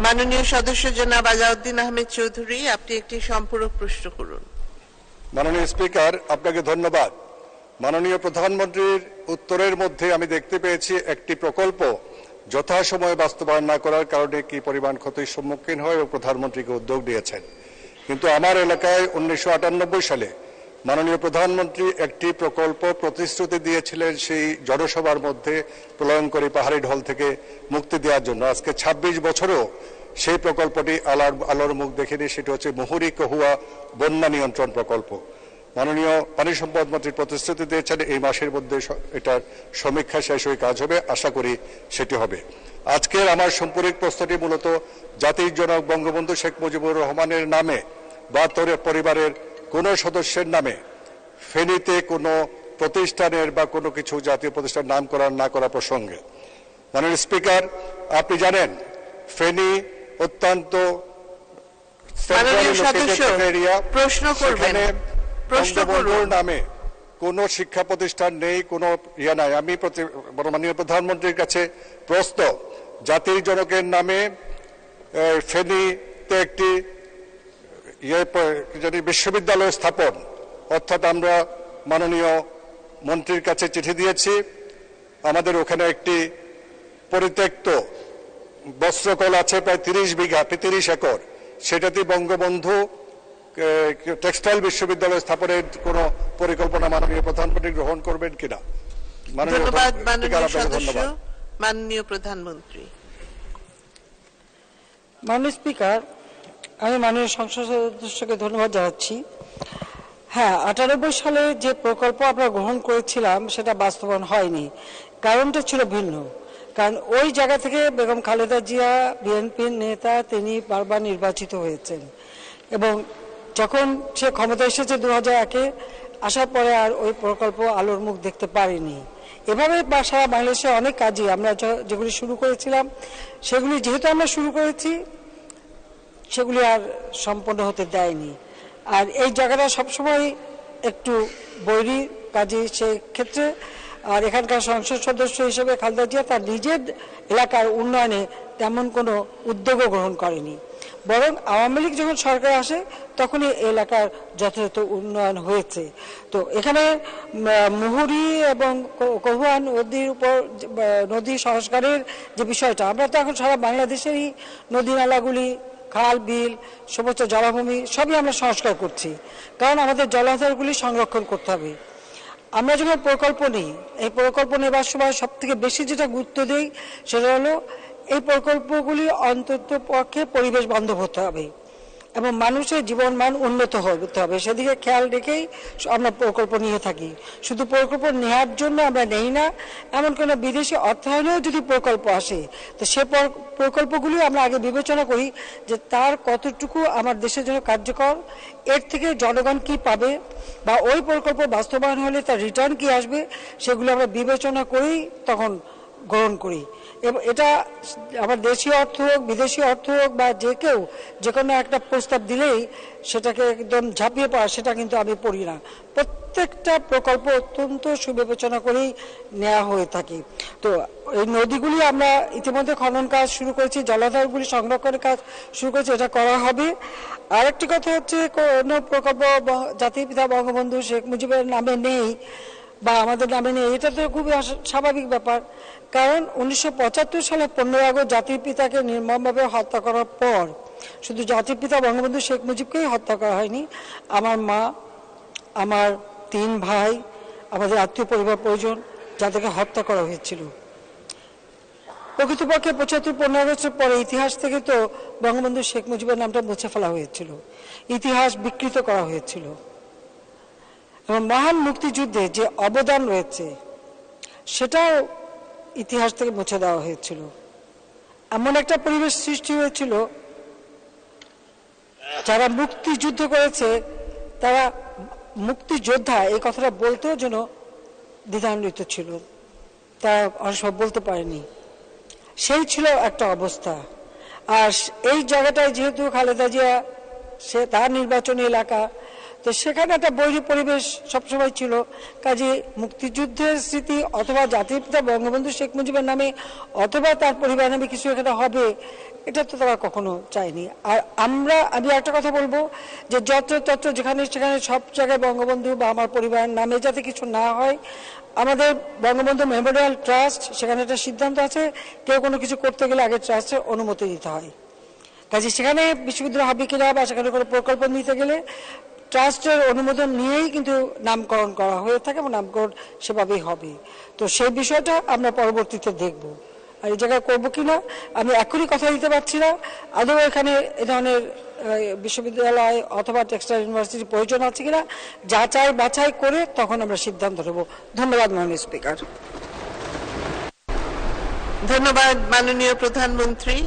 মাননীয় সদস্য জনাব আলাউদ্দিন আহমেদ চৌধুরী, আপনি একটি সম্পূরক প্রশ্ন করুন। মাননীয় স্পিকার, আপনাকে ধন্যবাদ। মাননীয় প্রধানমন্ত্রীর উত্তরের মধ্যে আমি দেখতে পেয়েছি একটি প্রকল্প যথাসময়ে বাস্তবায়ন না করার কারণে কি পরিমাণ ক্ষতির সম্মুখীন হয় ও প্রধানমন্ত্রীকে উদ্যোগ নিয়েছেন। কিন্তু আমার এলাকায় 1998 সালে মাননীয় প্রধানমন্ত্রী একটি প্রকল্প প্রতিশ্রুতি দিয়েছিলেন সেই জনসভার মধ্যে প্রলয়ঙ্করী পাহাড়ি ঢল থেকে মুক্তি দেওয়ার জন্য। আজকে 26 বছরেও সেই প্রকল্পটি আলোর মুখ দেখেনি। সেটি হচ্ছে মুহুরী কহুয়া বন্যা নিয়ন্ত্রণ প্রকল্প। মাননীয় পানি সম্পদ মন্ত্রী প্রতিশ্রুতি দিয়েছেন এই মাসের মধ্যে এটার সমীক্ষা শেষ হয়ে কাজ হবে, আশা করি সেটি হবে। আজকের আমার সম্পূরক প্রশ্নটি মূলত জাতির জনক বঙ্গবন্ধু শেখ মুজিবুর রহমানের নামে বা তার পরিবারের কোনো সদস্যের নামে ফেনীতে কোনো প্রতিষ্ঠানের বা কোনো কিছু জাতীয় প্রতিষ্ঠান নামকরণ না করা প্রসঙ্গে। মাননীয় স্পিকার, আপনি জানেন ফেনী অত্যন্ত বঙ্গবন্ধুর নামে কোনো শিক্ষা প্রতিষ্ঠান নেই, কোনো নাই। আমি মাননীয় প্রধানমন্ত্রীর কাছে প্রশ্ন, জাতির জনকের নামে ফেনীতে একটি বিশ্ববিদ্যালয় স্থাপন, অর্থাৎ আমরা মাননীয় মন্ত্রীর কাছে চিঠি দিয়েছি। আমাদের ওখানে একটি পরিত্যক্ত বস্ত্রকল আছে প্রায় 30 বিঘা, 30 একর। সেটাতে বঙ্গবন্ধু টেক্সটাইল বিশ্ববিদ্যালয় স্থাপনের কোন পরিকল্পনা মাননীয় প্রধানমন্ত্রী গ্রহণ করবেন কিনা? মাননীয় প্রধানমন্ত্রী। মাননীয় স্পিকার, আমি মাননীয় সংসদ সদস্যকে ধন্যবাদ জানাচ্ছি। হ্যাঁ, 98 সালে যে প্রকল্প আমরা গ্রহণ করেছিলাম সেটা বাস্তবায়ন হয়নি। কারণটা ছিল ভিন্ন। কারণ ওই জায়গা থেকে বেগম খালেদা জিয়া বিএনপির নেতা, তিনি বারবার নির্বাচিত হয়েছেন এবং যখন সে ক্ষমতা এসেছে 2001-এ, আসার পরে আর ওই প্রকল্প আলোর মুখ দেখতে পারেনি। এভাবে সারা বাংলাদেশে অনেক কাজই আমরা যেগুলি শুরু করেছিলাম সেগুলি যেহেতু আমরা শুরু করেছি সেগুলি আর সম্পন্ন হতে দেয়নি। আর এই জায়গাটা সবসময় একটু বৈরী কাজে সেই ক্ষেত্রে। আর এখানকার সংসদ সদস্য হিসেবে খালেদা জিয়া তার নিজের এলাকার উন্নয়নে তেমন কোনো উদ্যোগও গ্রহণ করেনি, বরং আওয়ামী লীগ যখন সরকার আসে তখনই এলাকার যথাযথ উন্নয়ন হয়েছে। তো এখানে মুহুরী এবং কহুয়া নদীর উপর নদী সংস্কারের যে বিষয়টা, আমরা তো এখন সারা বাংলাদেশেরই নদী নালাগুলি, খাল বিল, সমস্ত জলাভূমি সবই আমরা সংস্কার করছি, কারণ আমাদের জলাধারগুলি সংরক্ষণ করতে হবে। আমরা যখন প্রকল্প নিই, এই প্রকল্প নেবার সময় সব থেকে বেশি যেটা গুরুত্ব দিই সেটা হলো এই প্রকল্পগুলি অন্তত পক্ষে পরিবেশ বান্ধব হতে হবে এবং মানুষের জীবন মান উন্নত হতে হবে, সেদিকে খেয়াল রেখেই আমরা প্রকল্প নিয়ে থাকি। শুধু প্রকল্প নেওয়ার জন্য আমরা নেই না, এমন কোনো বিদেশি অর্থায়নেও যদি প্রকল্প আসে তো সে প্রকল্পগুলি আমরা আগে বিবেচনা করি যে তার কতটুকু আমার দেশের জন্য কার্যকর, এর থেকে জনগণ কি পাবে বা ওই প্রকল্প বাস্তবায়ন হলে তার রিটার্ন কি আসবে, সেগুলো আমরা বিবেচনা করেই তখন গ্রহণ করি। এবং এটা আমার দেশীয় অর্থ হোক, বিদেশি অর্থ হোক বা যে কেউ যে কোনো একটা প্রস্তাব দিলেই সেটাকে একদম ঝাঁপিয়ে পড়া, সেটা কিন্তু আমি পড়ি না। প্রত্যেকটা প্রকল্প অত্যন্ত সুবিবেচনা করেই নেওয়া হয়ে থাকে। তো এই নদীগুলি আমরা ইতিমধ্যে খনন কাজ শুরু করেছি, জলাধারগুলি সংরক্ষণের কাজ শুরু করেছি, এটা করা হবে। আরেকটি কথা হচ্ছে, কোনো প্রকল্প জাতির পিতা বঙ্গবন্ধু শেখ মুজিবের নামে নেই বা আমাদের নামে নেই, এটা তো খুবই স্বাভাবিক ব্যাপার। কারণ 1975 সালে 15 আগস্ট জাতির পিতাকে নির্মমভাবে হত্যা করার পর শুধু জাতির পিতা বঙ্গবন্ধু শেখ মুজিবকেই হত্যা করা হয়নি, আমার মা, আমার 3 ভাই, আমাদের আত্মীয় পরিবার পরিজন যাদেরকে হত্যা করা হয়েছিল। প্রকৃতপক্ষে 75-15 আগস্টের পরে ইতিহাস থেকে তো বঙ্গবন্ধু শেখ মুজিবের নামটা মুছে ফেলা হয়েছিল, ইতিহাস বিকৃত করা হয়েছিল এবং মহান মুক্তিযুদ্ধে যে অবদান রয়েছে সেটাও ইতিহাস থেকে মুছে দেওয়া হয়েছিল। এমন একটা পরিবেশ সৃষ্টি হয়েছিল, যারা মুক্তিযুদ্ধ করেছে তারা মুক্তিযোদ্ধা এই কথাটা বলতেও যেন দ্বিধান্বিত ছিল, তারা অনেক সময় বলতে পারেনি। সেই ছিল একটা অবস্থা। আর এই জায়গাটায় যেহেতু খালেদা জিয়া সে তার নির্বাচনী এলাকা, তো সেখানে একটা বৈরী পরিবেশ সবসময় ছিল। কাজে মুক্তিযুদ্ধের স্মৃতি অথবা জাতির পিতা বঙ্গবন্ধু শেখ মুজিবের নামে অথবা তার পরিবার নামে কিছু এখানে হবে, এটা তো তারা কখনো চায়নি। আর আমি একটা কথা বলবো যে যত্র যেখানে সেখানে সব জায়গায় বঙ্গবন্ধু বা আমার পরিবারের নামে যাতে কিছু না হয়, আমাদের বঙ্গবন্ধু মেমোরিয়াল ট্রাস্ট, সেখানে একটা সিদ্ধান্ত আছে, কেউ কোনো কিছু করতে গেলে আগে ট্রাস্টের অনুমতি দিতে হয়। কাজে সেখানে বিশ্ববিদ্যালয় হবে কিনা বা সেখানে কোনো প্রকল্প নিতে গেলে ট্রাস্টের অনুমোদন নিয়েই কিন্তু নামকরণ করা হয়ে থাকে এবং নামকরণ সেভাবেই হবে। তো সেই বিষয়টা আমরা পরবর্তীতে দেখব। আর এই জায়গায় করবো কিনা আমি এখনই কথা দিতে পারছি না। আদৌ এখানে এ ধরনের বিশ্ববিদ্যালয় অথবা টেক্সটাইল ইউনিভার্সিটির প্রয়োজন আছে কিনা যাচাই বাছাই করে তখন আমরা সিদ্ধান্ত নেব। ধন্যবাদ মাননীয় স্পিকার। ধন্যবাদ মাননীয় প্রধানমন্ত্রী।